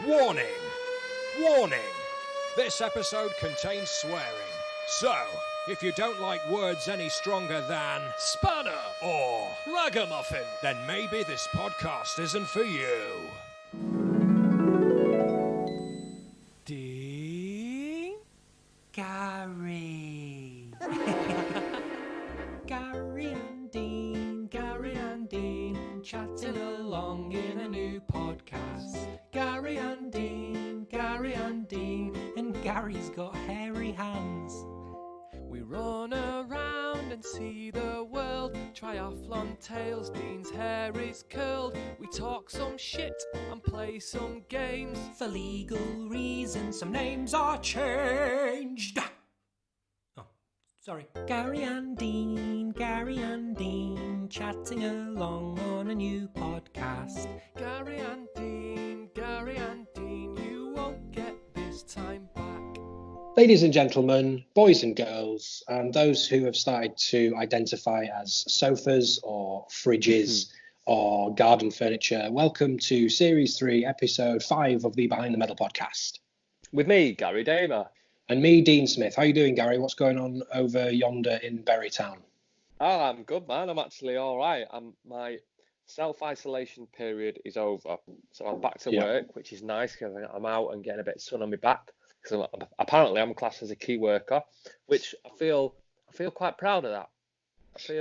Warning! Warning! This episode contains swearing. So, if you don't like words any stronger than spanner or ragamuffin, then maybe this podcast isn't for you. Dean Gary. Gary and Dean, chatting along in a new podcast. Gary and Dean, and Gary's got hairy hands. We run around and see the world, triathlon tales, Dean's hair is curled. We talk some shit and play some games. For legal reasons, some names are changed. Oh, sorry. Gary and Dean, chatting along on a new podcast. Gary and Dean, you won't get this time back. Ladies and gentlemen, boys and girls, and those who have started to identify as sofas or fridges or garden furniture, welcome to Series 3, Episode 5 of the Behind the Medal podcast. With me, Gary Damer. And me, Dean Smith. How you doing, Gary? What's going on over yonder in Berrytown? Oh, I'm good, man. I'm actually all right. My self-isolation period is over, so I'm back to work, which is nice because I'm out and getting a bit of sun on my back. Because apparently I'm classed as a key worker, which I feel quite proud of that.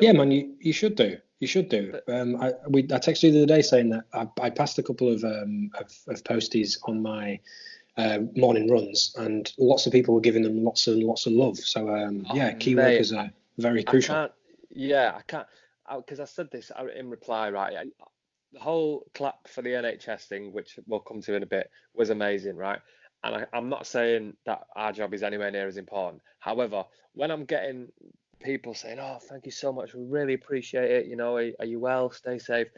Yeah, man, you should do. You should do. But, I texted you the other day saying that I passed a couple of posties on my morning runs, and lots of people were giving them lots and lots of love. So key workers are very crucial. I can't, because I said this in reply, right? The whole clap for the NHS thing, which we'll come to in a bit, was amazing, right? And I'm not saying that our job is anywhere near as important. However, when I'm getting people saying, "Oh, thank you so much, we really appreciate it. You know, are you well? Stay safe."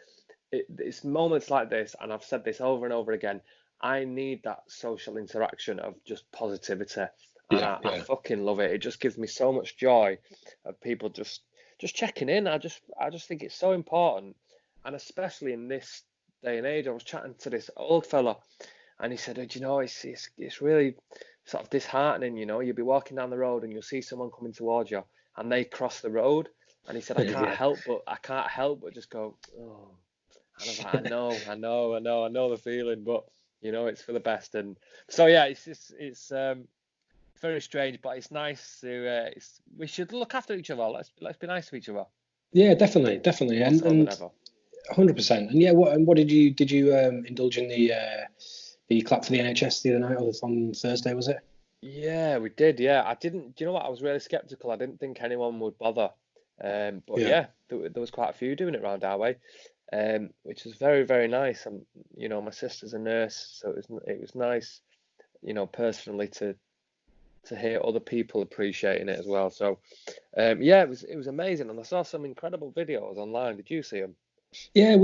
It's moments like this, and I've said this over and over again. I need that social interaction of just positivity, and I fucking love it. It just gives me so much joy of people just checking in. I just think it's so important, and especially in this day and age. I was chatting to this old fella, and he said, "Do you know, it's really sort of disheartening. You know, you'll be walking down the road and you'll see someone coming towards you, and they cross the road." And he said, I can't help but just go, oh." And I was like, I know the feeling, but you know, it's for the best. And so yeah, it's very strange, but it's nice to. We should look after each other. Let's be nice to each other. Yeah, definitely, and 100%. And yeah, what did you indulge in the clap for the NHS the other night, or on Thursday, was it? Yeah, we did. Yeah, I didn't. Do you know what? I was really skeptical. I didn't think anyone would bother. But there was quite a few doing it around our way, which was very, very nice. And you know, my sister's a nurse, so it was nice, you know, personally to hear other people appreciating it as well. So it was amazing, and I saw some incredible videos online. Did you see them? Yeah,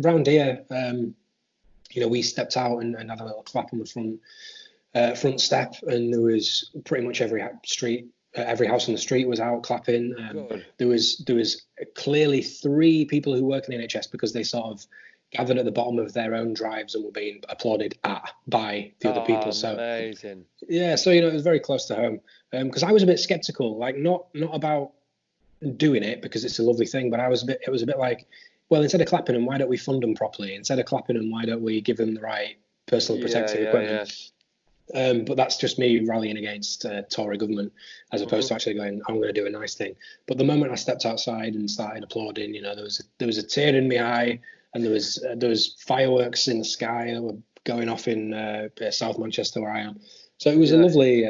around here. We stepped out and had a little clap on the front step, and there was pretty much every house on the street was out clapping. There was clearly 3 people who work in the NHS because they sort of gathered at the bottom of their own drives and were being applauded by the other people. So amazing. Yeah, so it was very close to home. Because I was a bit skeptical, like not about doing it because it's a lovely thing, but it was a bit like, well, instead of clapping them, why don't we fund them properly? Instead of clapping them, why don't we give them the right personal protective equipment? But that's just me rallying against Tory government as opposed to actually going, I'm going to do a nice thing. But the moment I stepped outside and started applauding, there was a tear in my eye, and there was fireworks in the sky that were going off in South Manchester where I am. So it was a lovely.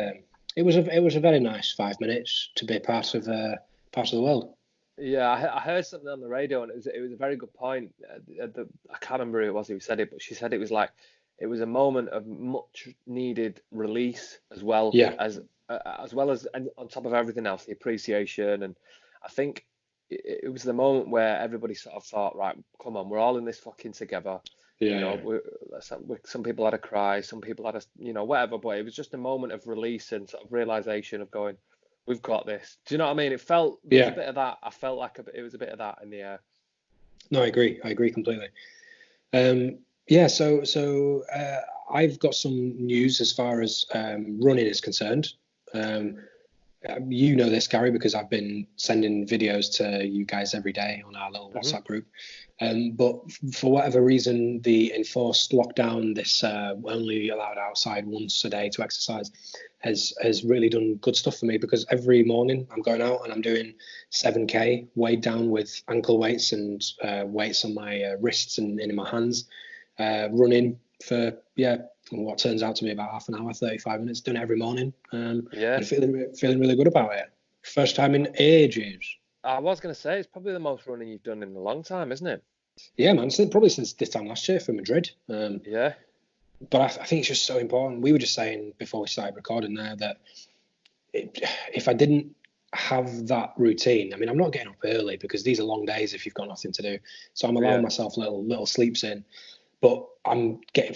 It was a very nice 5 minutes to be part of the world. Yeah, I heard something on the radio, and it was a very good point. I can't remember who it was who said it, but she said it was like it was a moment of much needed release as well as and on top of everything else, the appreciation. And I think it was the moment where everybody sort of thought, right, come on, we're all in this fucking together. Some people had a cry, some people had whatever, but it was just a moment of release and sort of realization of going, we've got this. Do you know what I mean? It felt a bit of that. I felt like it was a bit of that in the air. No, I agree completely. Yeah, so I've got some news as far as running is concerned. You know this, Gary, because I've been sending videos to you guys every day on our little WhatsApp group. But for whatever reason, the enforced lockdown, this only allowed outside once a day to exercise, has really done good stuff for me, because every morning I'm going out and I'm doing 7K weighed down with ankle weights and weights on my wrists and in my hands, running for what turns out to be about half an hour, 35 minutes, doing it every morning. And feeling really good about it. First time in ages. I was going to say, it's probably the most running you've done in a long time, isn't it? Yeah, man. Probably since this time last year for Madrid. But I think it's just so important. We were just saying before we started recording there that if I didn't have that routine, I mean, I'm not getting up early because these are long days if you've got nothing to do. So I'm allowing myself little sleeps in. But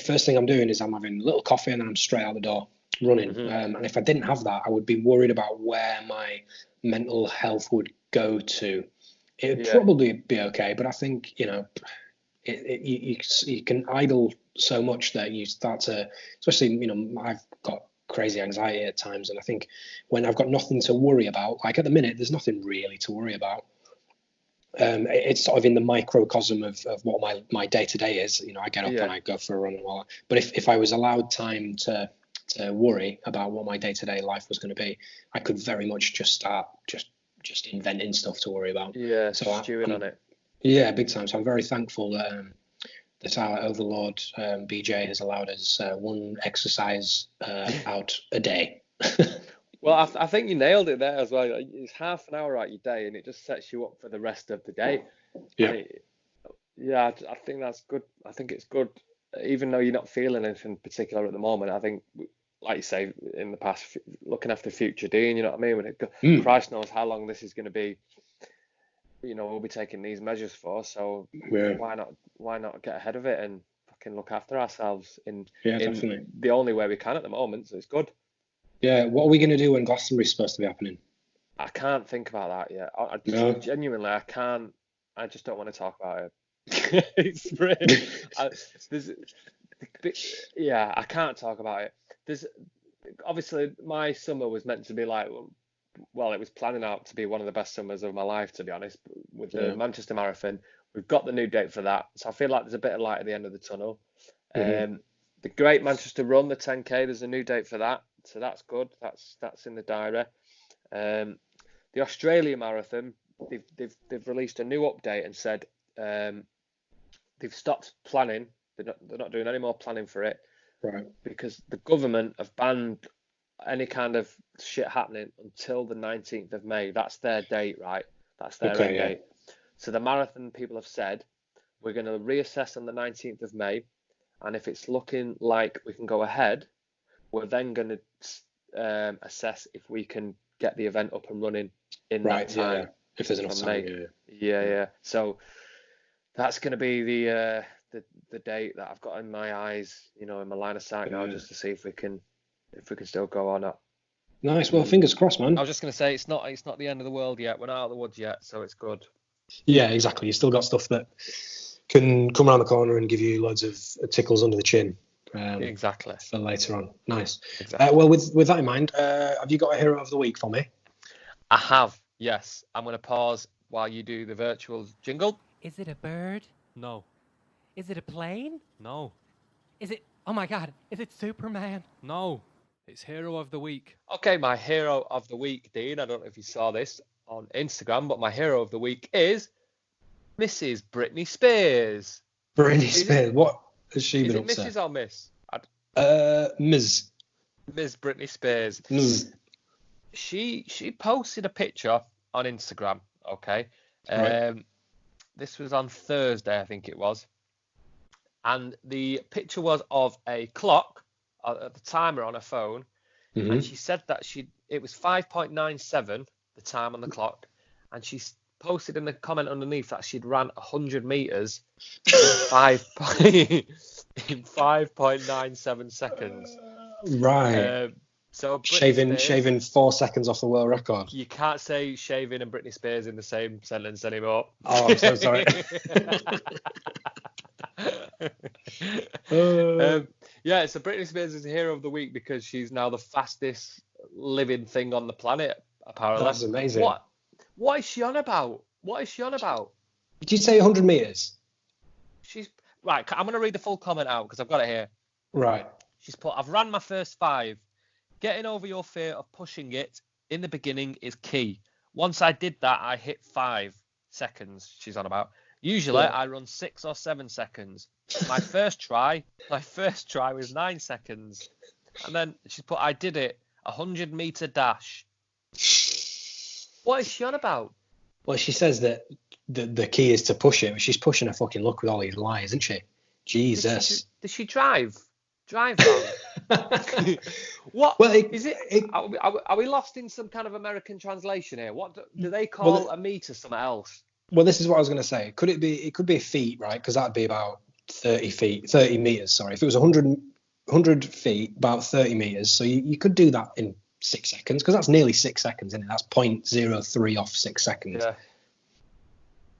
first thing I'm doing is I'm having a little coffee and then I'm straight out the door running. And if I didn't have that, I would be worried about where my mental health would go to. It would probably be okay, but I think, you can idle so much that you start to, especially, I've got crazy anxiety at times. And I think when I've got nothing to worry about, like at the minute, there's nothing really to worry about. It's sort of in the microcosm of what my day-to-day is. I get up and I go for a run and all that. But if I was allowed time to worry about what my day-to-day life was going to be, I could very much just start just inventing stuff to worry about. Yeah, so stewing on it. Yeah, big time. So I'm very thankful that our overlord BJ has allowed us one exercise out a day. Well, I think you nailed it there as well. It's half an hour out your day, and it just sets you up for the rest of the day. I think that's good. I think it's good, even though you're not feeling anything particular at the moment. I think, like you say, in the past, looking after future Dean, you know what I mean? When Christ knows how long this is going to be. We'll be taking these measures for. So why not get ahead of it and fucking look after ourselves in the only way we can at the moment? So it's good. Yeah, what are we going to do when Glastonbury's supposed to be happening? I can't think about that yet. Genuinely, I can't. I just don't want to talk about it. It's really, I can't talk about it. There's obviously my summer was meant to be like, well, it was planning out to be one of the best summers of my life, to be honest. With the Manchester Marathon, we've got the new date for that, so I feel like there's a bit of light at the end of the tunnel. The Great Manchester Run, the 10K, there's a new date for that. So that's good. That's in the diary. The Australia Marathon, they've released a new update and said they've stopped planning. They're not doing any more planning for it, right? Because the government have banned any kind of shit happening until the 19th of May. That's their date, right? That's their end date. So the marathon people have said we're going to reassess on the 19th of May, and if it's looking like we can go ahead, we're then going to assess if we can get the event up and running in that time. Yeah. If there's enough time. Yeah. So that's going to be the date that I've got in my eyes, in my line of sight now, just to see if we can still go or not. Nice. Well, fingers crossed, man. I was just going to say it's not the end of the world yet. We're not out of the woods yet, so it's good. Yeah, exactly. You still got stuff that can come around the corner and give you loads of tickles under the chin. Exactly. For later on. Nice. Exactly. Well, with that in mind, have you got a hero of the week for me? I have. Yes. I'm going to pause while you do the virtual jingle. Is it a bird? No. Is it a plane? No. Is it? Oh my God! Is it Superman? No. It's hero of the week. Okay, my hero of the week, Dean. I don't know if you saw this on Instagram, but my hero of the week is Mrs. Britney Spears. Britney Spears. What has she been up to? Is it Mrs. or Miss? Ms. Ms. Britney Spears. Ms. She posted a picture on Instagram. Okay. Right. This was on Thursday, I think it was. And the picture was of a clock, the timer on her phone, and she said that it was 5.97 the time on the clock, and she posted in the comment underneath that she'd ran 100 meters in 5.97 seconds. Right. So shaving 4 seconds off the world record. You can't say shaving and Britney Spears in the same sentence anymore. Oh, I'm so sorry. Yeah, so Britney Spears is the hero of the week because she's now the fastest living thing on the planet, apparently. That's amazing. What is she on about? Did you say 100 meters? Right, I'm going to read the full comment out because I've got it here. Right. She's put, I've ran my first 5. Getting over your fear of pushing it in the beginning is key. Once I did that, I hit 5 seconds, she's on about. Usually, I run 6 or 7 seconds. My first try was 9 seconds. And then she's put, I did it, 100-meter dash. What is she on about? Well, she says that the key is to push it, but she's pushing her fucking luck with all these lies, isn't she? Jesus. Does she drive? Drive wrong? What? Well, are we lost in some kind of American translation here? What do they call a meter something else? Well, this is what I was going to say. It could be a feet, right? Because that'd be about 30 meters, sorry. If it was 100 feet, about 30 meters. So you could do that in 6 seconds, because that's nearly 6 seconds, isn't it? That's 0.03 off 6 seconds. Yeah.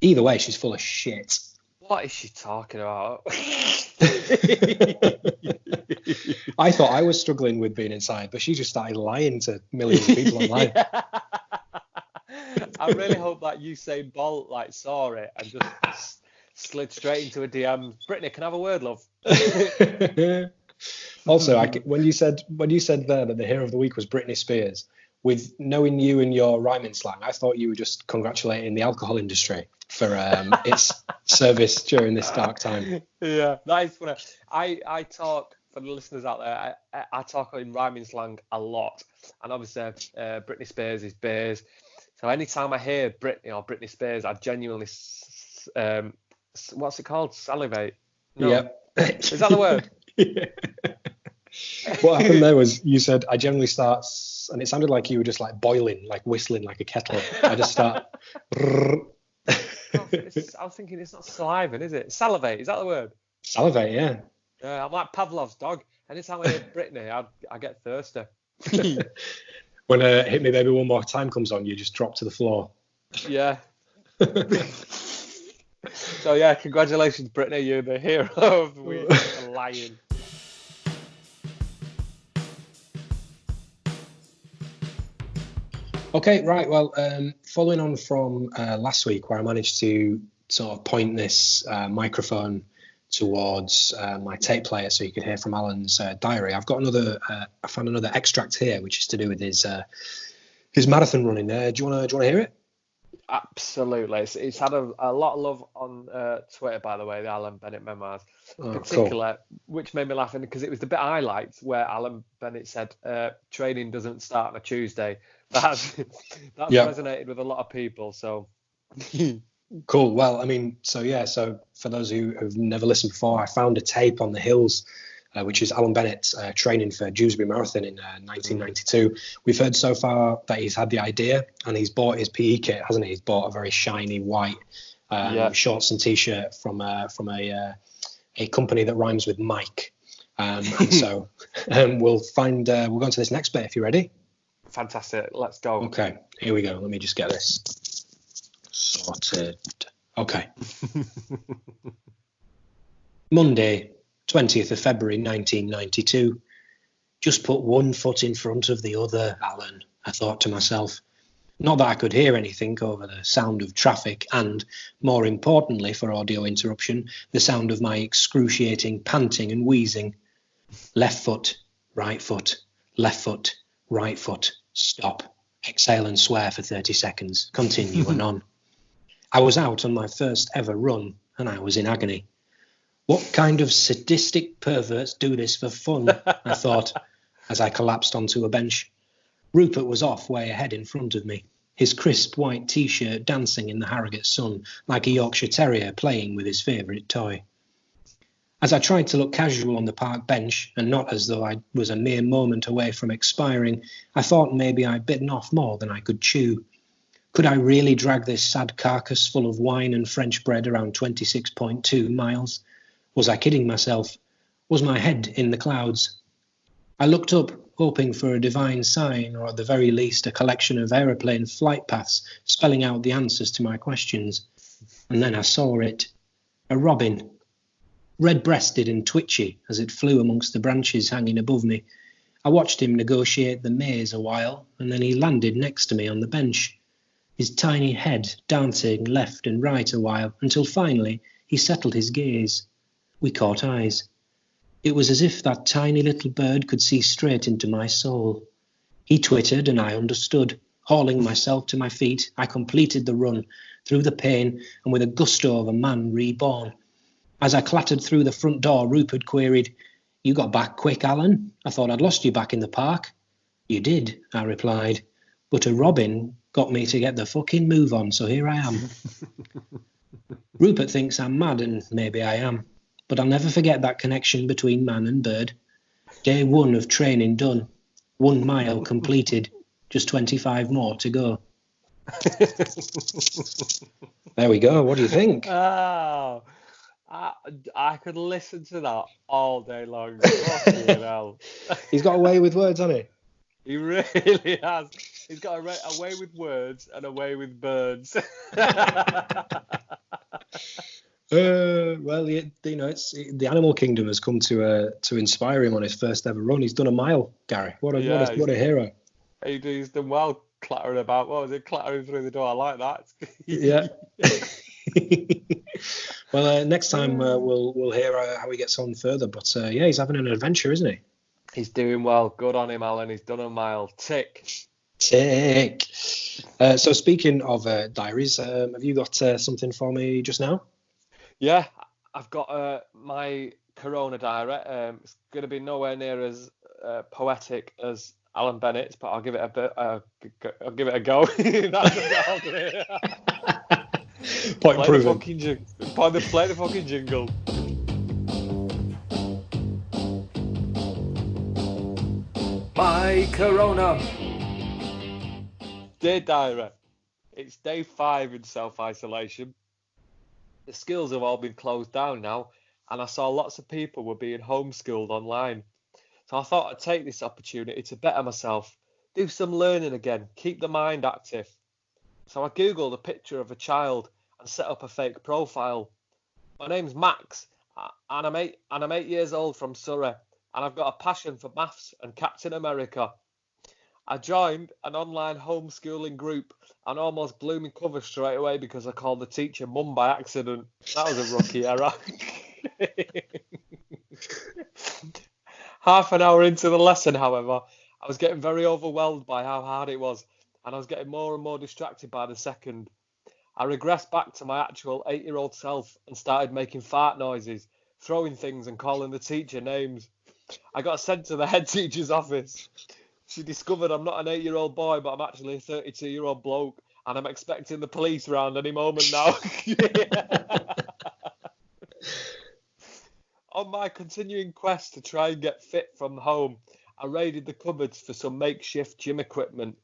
Either way, she's full of shit. What is she talking about? I thought I was struggling with being inside, but she just started lying to millions of people online. Yeah. I really hope that Usain Bolt saw it and just slid straight into a DM. Brittany, can I have a word, love? Also, when you said there that the hero of the week was Britney Spears, with knowing you and your rhyming slang, I thought you were just congratulating the alcohol industry for its service during this dark time. Yeah, that is funny. I talk, for the listeners out there, I talk in rhyming slang a lot, and obviously Britney Spears is beers. So anytime I hear Britney or Britney Spears, I genuinely, what's it called? Salivate? No. Yep. Is that the word? Yeah. What happened there was you said, I generally start, and it sounded like you were just boiling, whistling like a kettle. I just start. I was thinking it's not saliving, is it? Salivate, is that the word? Salivate, yeah. Yeah, I'm like Pavlov's dog. Anytime I hear Britney, I get thirsty. When Hit Me Baby One More Time comes on, you just drop to the floor. Yeah. So yeah, congratulations, Britney. You're the hero of the week. A lion. Okay, right. Well, following on from last week, where I managed to sort of point this microphone towards my tape player so you could hear from Alan's diary, I've got I found another extract here, which is to do with his marathon running. Do you want to hear it? Absolutely. It's had a lot of love on Twitter, by the way, the Alan Bennett memoirs, particular, cool. Which made me laugh because it was the bit I liked where Alan Bennett said, training doesn't start on a Tuesday. That's resonated with a lot of people. So cool. Well, I mean, so for those who've never listened before, I found a tape on the hills, which is Alan Bennett training for Dewsbury Marathon in 1992. We've heard so far that he's had the idea and he's bought his PE kit, hasn't he? He's bought a very shiny white shorts and t-shirt from a company that rhymes with Mike. So we'll go on to this next bit if you're ready. Fantastic. Let's go. Okay, here we go. Let me just get this sorted. Okay. Monday, 20th of February 1992. Just put one foot in front of the other, Alan, I thought to myself. Not that I could hear anything over the sound of traffic and, more importantly for audio interruption, the sound of my excruciating panting and wheezing. Left foot, right foot, left foot, right foot, stop, exhale and swear for 30 seconds, continue and on. I was out on my first ever run and I was in agony. What kind of sadistic perverts do this for fun? I thought as I collapsed onto a bench. Rupert was off way ahead in front of me, his crisp white t-shirt dancing in the Harrogate sun like a Yorkshire Terrier playing with his favourite toy. As I tried to look casual on the park bench and not as though I was a mere moment away from expiring, I thought maybe I'd bitten off more than I could chew. Could I really drag this sad carcass full of wine and French bread around 26.2 miles? Was I kidding myself? Was my head in the clouds? I looked up, hoping for a divine sign or at the very least a collection of aeroplane flight paths spelling out the answers to my questions. And then I saw it. A robin. red-breasted and twitchy as it flew amongst the branches hanging above me. I watched him negotiate the maze a while, and then he landed next to me on the bench, his tiny head dancing left and right a while, until finally he settled his gaze. We caught eyes. It was as if that tiny little bird could see straight into my soul. He twittered and I understood. Hauling myself to my feet, I completed the run, through the pain and with a gusto of a man reborn. As I clattered through the front door, Rupert queried, "You got back quick, Alan? I thought I'd lost you back in the park." "You did," I replied, "but a robin got me to get the fucking move on, so here I am." Rupert thinks I'm mad, and maybe I am, but I'll never forget that connection between man and bird. Day 1 of training done, 1 mile completed, just 25 more to go. There we go. What do you think? Oh, I could listen to that all day long. Fucking hell. He's got a way with words, hasn't he? He really has. He's got a way with words and a way with birds. Well, it's the animal kingdom has come to inspire him on his first ever run. He's done a mile, Gary. What a hero. He's done well clattering about. What was it? Clattering through the door. I like that. Yeah. Well, next time we'll hear how he gets on further. But yeah, he's having an adventure, isn't he? He's doing well. Good on him, Alan. He's done a mile. Tick. So speaking of diaries, have you got something for me just now? Yeah, I've got my Corona diary. It's going to be nowhere near as poetic as Alan Bennett's, but I'll give it a bit. I'll give it a go. That's what Point proven. Play the fucking jingle. My Corona. Dear diary, it's day 5 in self-isolation. The schools have all been closed down now, and I saw lots of people were being homeschooled online. So I thought I'd take this opportunity to better myself, do some learning again, keep the mind active. So I googled a picture of a child and set up a fake profile. My name's Max, and I'm 8 years old from Surrey, and I've got a passion for maths and Captain America. I joined an online homeschooling group and almost blew my cover straight away because I called the teacher mum by accident. That was a rookie error. Half an hour into the lesson, however, I was getting very overwhelmed by how hard it was, and I was getting more and more distracted by the second. I regressed back to my actual 8-year-old self and started making fart noises, throwing things and calling the teacher names. I got sent to the head teacher's office. She discovered I'm not an 8-year-old boy, but I'm actually a 32-year-old bloke, and I'm expecting the police round any moment now. On my continuing quest to try and get fit from home, I raided the cupboards for some makeshift gym equipment.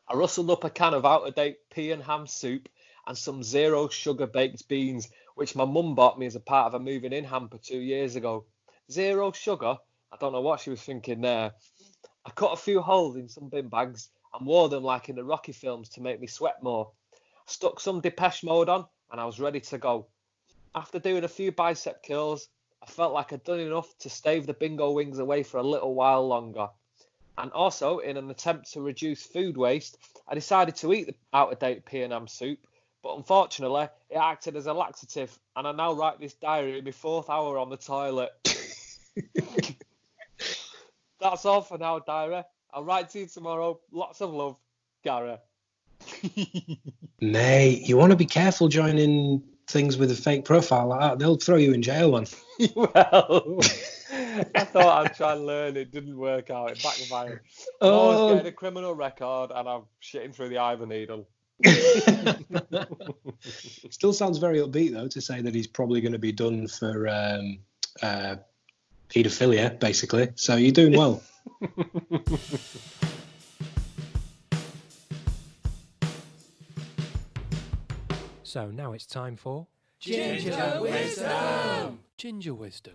I rustled up a can of out-of-date pea and ham soup and some zero sugar baked beans, which my mum bought me as a part of a moving in hamper 2 years ago. Zero sugar? I don't know what she was thinking there. I cut a few holes in some bin bags and wore them like in the Rocky films to make me sweat more. I stuck some Depeche Mode on and I was ready to go. After doing a few bicep curls, I felt like I'd done enough to stave the bingo wings away for a little while longer. And also, in an attempt to reduce food waste, I decided to eat the out-of-date pea and ham soup, but unfortunately, it acted as a laxative, and I now write this diary in my 4th hour on the toilet. That's all for now, diary. I'll write to you tomorrow. Lots of love, Gary. Mate, you want to be careful joining things with a fake profile like that. They'll throw you in jail, man. Well, I thought I'd try and learn. It didn't work out. It backfired. I'm always getting a criminal record and I'm shitting through the Ivor needle. Still sounds very upbeat, though, to say that he's probably going to be done for paedophilia, basically. So you're doing well. So now it's time for Ginger Wisdom. Ginger Wisdom.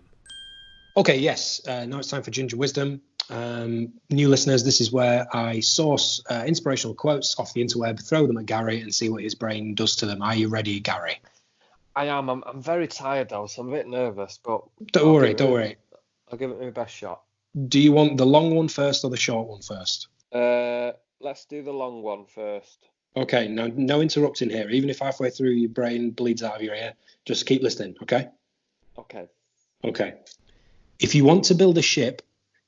Okay, yes. Now it's time for Ginger Wisdom. New listeners, this is where I source inspirational quotes off the interweb, throw them at Gary and see what his brain does to them. Are you ready, Gary? I am. I'm very tired though, so I'm a bit nervous. But don't worry. I'll give it my best shot. Do you want the long one first or the short one first? Let's do the long one first. Okay, no interrupting here. Even if halfway through your brain bleeds out of your ear, just keep listening, okay? Okay. If you want to build a ship,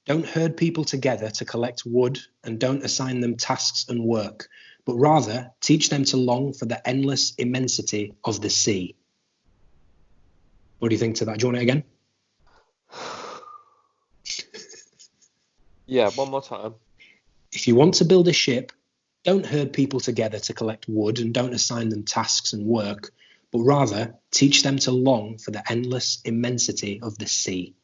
don't herd people together to collect wood and don't assign them tasks and work, but rather teach them to long for the endless immensity of the sea. What do you think to that? Do you want it again? Yeah, one more time. If you want to build a ship, don't herd people together to collect wood and don't assign them tasks and work, but rather teach them to long for the endless immensity of the sea.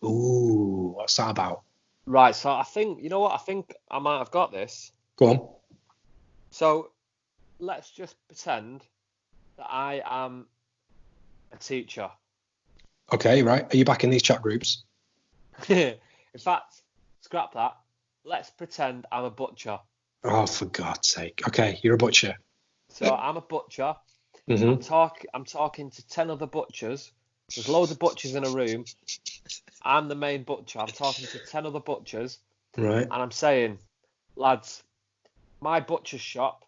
Ooh, what's that about? Right, so I think, you know what? I think I might have got this. Go on. So let's just pretend that I am a teacher. Okay, right. Are you back in these chat groups? In fact, scrap that. Let's pretend I'm a butcher. Oh, for God's sake. Okay, you're a butcher. So I'm a butcher. Mm-hmm. I'm talking to 10 other butchers. There's loads of butchers in a room. I'm the main butcher. I'm talking to 10 other butchers. Right. And I'm saying, lads, my butcher's shop,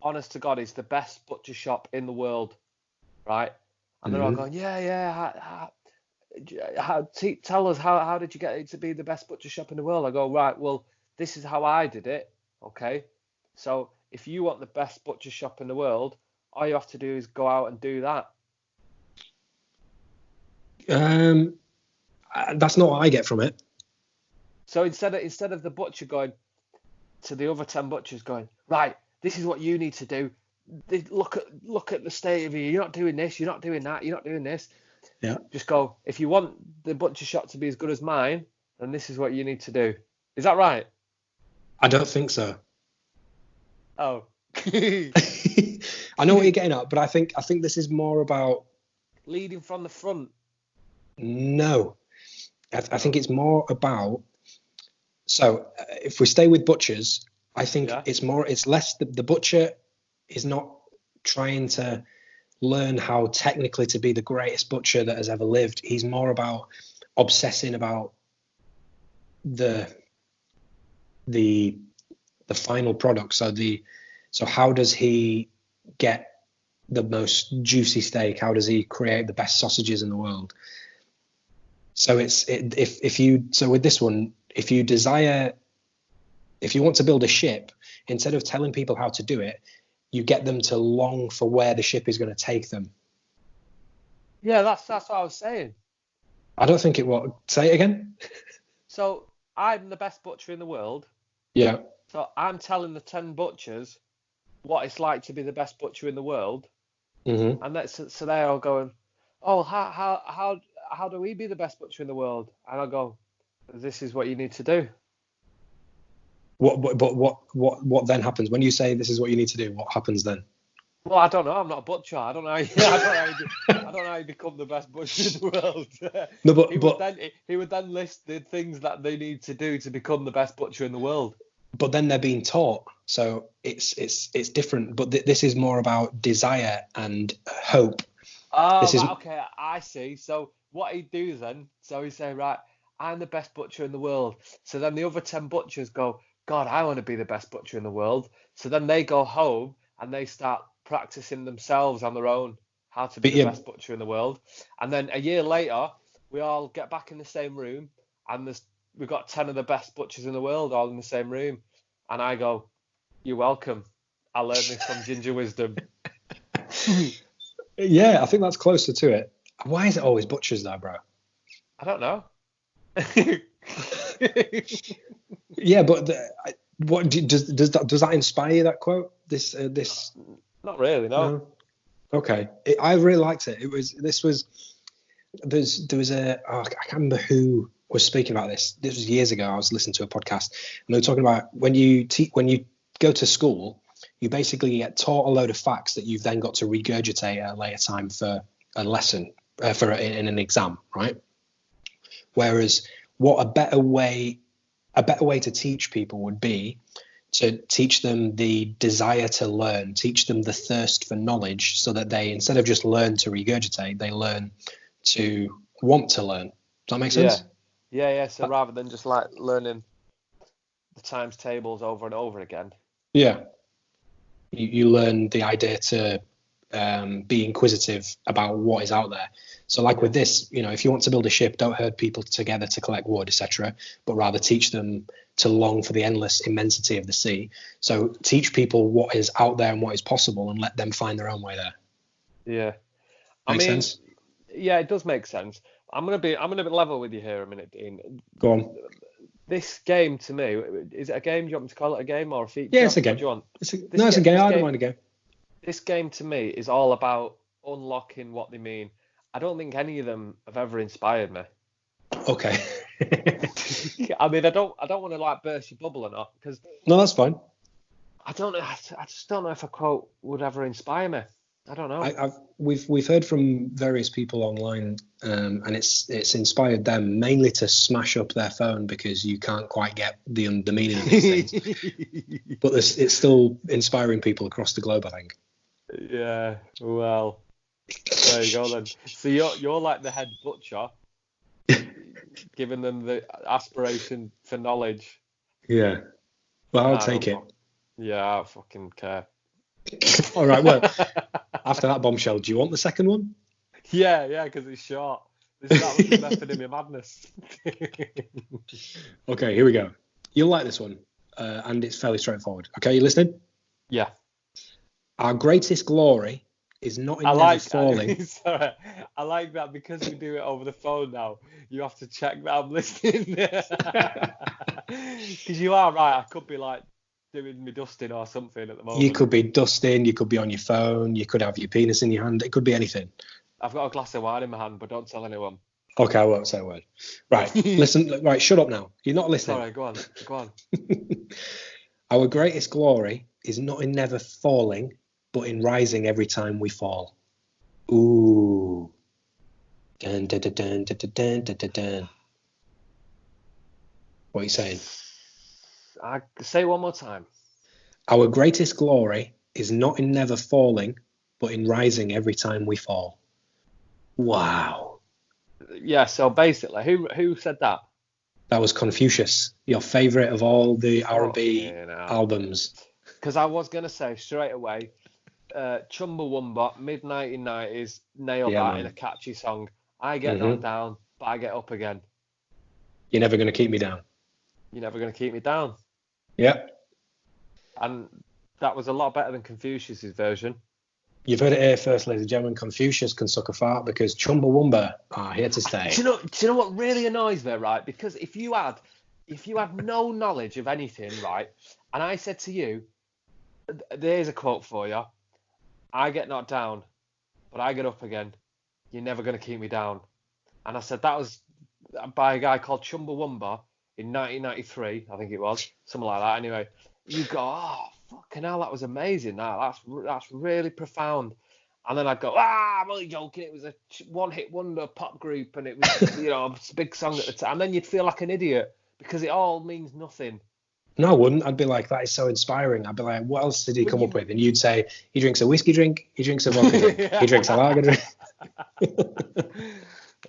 honest to God, is the best butcher shop in the world. Right? And they're all going, yeah. Tell us, how did you get it to be the best butcher shop in the world? I go, right, well, this is how I did it. Okay. So if you want the best butcher shop in the world, all you have to do is go out and do that. That's not what I get from it. So instead of the butcher going to the other 10 butchers going, right, this is what you need to do. Look at the state of you. You're not doing this. You're not doing that. You're not doing this. Yeah. Just go, if you want the butcher shop to be as good as mine, then this is what you need to do. Is that right? I don't think so. Oh. I know what you're getting at, but I think this is more about leading from the front. No, I think it's more about. So if we stay with butchers, I think it's less the butcher is not trying to learn how technically to be the greatest butcher that has ever lived. He's more about obsessing about the final product. So how does he get the most juicy steak? How does he create the best sausages in the world? So with this one, if you want to build a ship, instead of telling people how to do it, you get them to long for where the ship is going to take them. Yeah, that's what I was saying. I don't think it will. Say it again. So I'm the best butcher in the world. Yeah. So I'm telling the 10 butchers what it's like to be the best butcher in the world. Mm-hmm. And so they're all going, oh, how do we be the best butcher in the world? And I'll go, this is what you need to do. What then happens when you say this is what you need to do? What happens then? Well, I don't know. I'm not a butcher. I don't know. I don't know how you become the best butcher in the world. No, but he would then list the things that they need to do to become the best butcher in the world. But then they're being taught, so it's different. But this is more about desire and hope. Oh, okay, I see. So what he'd do then? So he'd say, right, I'm the best butcher in the world. So then the other 10 butchers go, God, I want to be the best butcher in the world. So then they go home and they start practicing themselves on their own how to be the best butcher in the world. And then a year later, we all get back in the same room and we've got 10 of the best butchers in the world all in the same room. And I go, you're welcome. I learned this from Ginger Wisdom. Yeah, I think that's closer to it. Why is it always butchers though, bro? I don't know. Yeah, but what does that inspire you, that quote? This Not really, no. Okay, I really liked it. There was I can't remember who was speaking about this. This was years ago. I was listening to a podcast and they were talking about when you go to school, you basically get taught a load of facts that you've then got to regurgitate at a later time for a lesson in an exam, right? Whereas what a better way to teach people would be to teach them the desire to learn, teach them the thirst for knowledge, so that they, instead of just learn to regurgitate, they learn to want to learn. Does that make sense? Yeah. So rather than just like learning the times tables over and over again. Yeah. You learn the idea to be inquisitive about what is out there. So like with this, if you want to build a ship, don't herd people together to collect wood, etc., but rather teach them to long for the endless immensity of the sea. So teach people what is out there and what is possible, and let them find their own way there. Yeah. Make sense? Yeah, it does make sense. I'm gonna be level with you here a minute, Dean. Go on. This game, to me, is it a game? Do you want me to call it a game or a feature? Yeah, it's a game. Do you want? It's a game. I don't mind a game. This game, to me, is all about unlocking what they mean. I don't think any of them have ever inspired me. Okay. I mean, I don't want to like burst your bubble or not, because no, that's fine. I don't know. I just don't know if a quote would ever inspire me. I don't know. We've heard from various people online, and it's inspired them mainly to smash up their phone because you can't quite get the meaning of these things. But it's still inspiring people across the globe, I think. Yeah. Well, there you go then. So you're like the head butcher, giving them the aspiration for knowledge. Yeah. Well, I'll take it. Yeah, I don't fucking care. All right. Well, after that bombshell, do you want the second one? Yeah, because it's short. That was the method in my madness. Okay, here we go. You'll like this one, and it's fairly straightforward. Okay, you listening? Yeah. Our greatest glory is not in never falling. Sorry, I like that because we do it over the phone now. You have to check that I'm listening. Because you are right. I could be like doing me dusting or something at the moment. You could be dusting. You could be on your phone. You could have your penis in your hand. It could be anything. I've got a glass of wine in my hand, but don't tell anyone. Okay, I won't say a word. Right, listen. Right, shut up now. You're not listening. Sorry, go on. Our greatest glory is not in never falling, but in rising every time we fall. Ooh. Dun, dun, dun, dun, dun, dun, dun, dun, dun. What are you saying? Say it one more time. Our greatest glory is not in never falling, but in rising every time we fall. Wow. Yeah, so basically, who said that? That was Confucius, your favourite of all the R&B albums. Because I was going to say straight away, Chumbawamba, mid-1990s, nailed that in a catchy song. I get knocked down, but I get up again. You're never going to keep me down. You're never going to keep me down. Yeah. And that was a lot better than Confucius's version. You've heard it here first, ladies and gentlemen. Confucius can suck a fart because Chumbawamba are here to stay. Do you know what really annoys me, right? Because if you had no knowledge of anything, right, and I said to you, there's a quote for you, I get knocked down, but I get up again. You're never going to keep me down. And I said that was by a guy called Chumbawamba in 1993, I think it was, something like that. Anyway, you go, oh, fucking hell, that was amazing. That's really profound. And then I'd go, I'm only joking. It was a one-hit wonder pop group, and it was, a big song at the time. And then you'd feel like an idiot because it all means nothing. No, I wouldn't. I'd be like, that is so inspiring. I'd be like, what else did he come up with? And you'd say, he drinks a whiskey drink, he drinks a vodka drink, he drinks a lager drink.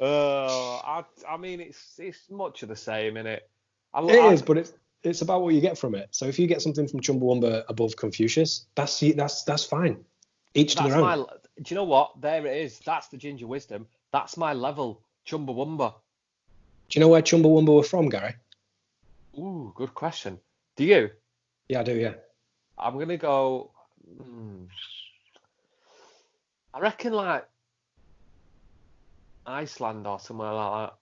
I mean, it's much of the same, innit? It is, but it's about what you get from it. So if you get something from Chumbawamba above Confucius, that's fine. Each to their own. Do you know what? There it is. That's the ginger wisdom. That's my level, Chumbawamba. Do you know where Chumbawamba were from, Gary? Ooh, good question. Do you? Yeah, I do, yeah. I'm going to go... I reckon, like, Iceland or somewhere like that.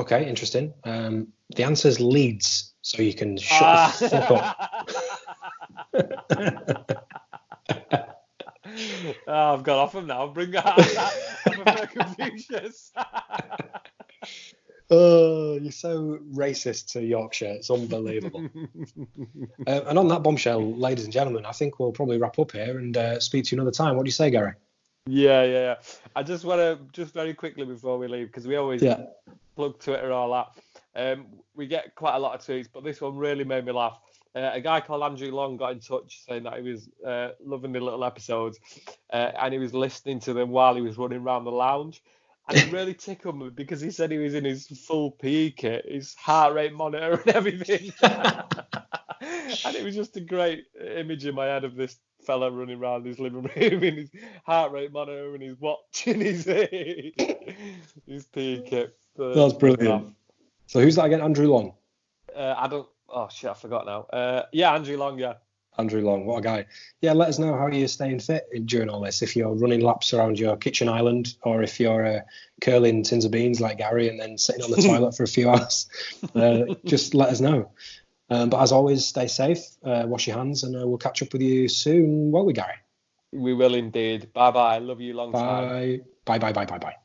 Okay, interesting. The answer's Leeds, so you can shut the fuck up. I've got off him now. Bring that out. I'm a Confucius. Oh, you're so racist to Yorkshire. It's unbelievable. And on that bombshell, ladies and gentlemen, I think we'll probably wrap up here and speak to you another time. What do you say, Gary? Yeah. I just want to, just very quickly before we leave, because we always plug Twitter all that. We get quite a lot of tweets, but this one really made me laugh. a guy called Andrew Long got in touch saying that he was loving the little episodes and he was listening to them while he was running around the lounge. And it really tickled me because he said he was in his full PE kit, his heart rate monitor and everything. And it was just a great image in my head of this fella running around his living room in his heart rate monitor and his watch and his PE kit. That's brilliant. So who's that again? Andrew Long? Oh shit, I forgot now. Yeah, Andrew Long, yeah. Andrew Long, what a guy. Yeah, let us know how you're staying fit during all this. If you're running laps around your kitchen island, or if you're curling tins of beans like Gary and then sitting on the toilet for a few hours, just let us know. But as always, stay safe, wash your hands, and we'll catch up with you soon, won't we, Gary? We will indeed. Bye-bye. Love you long time. Bye. Bye.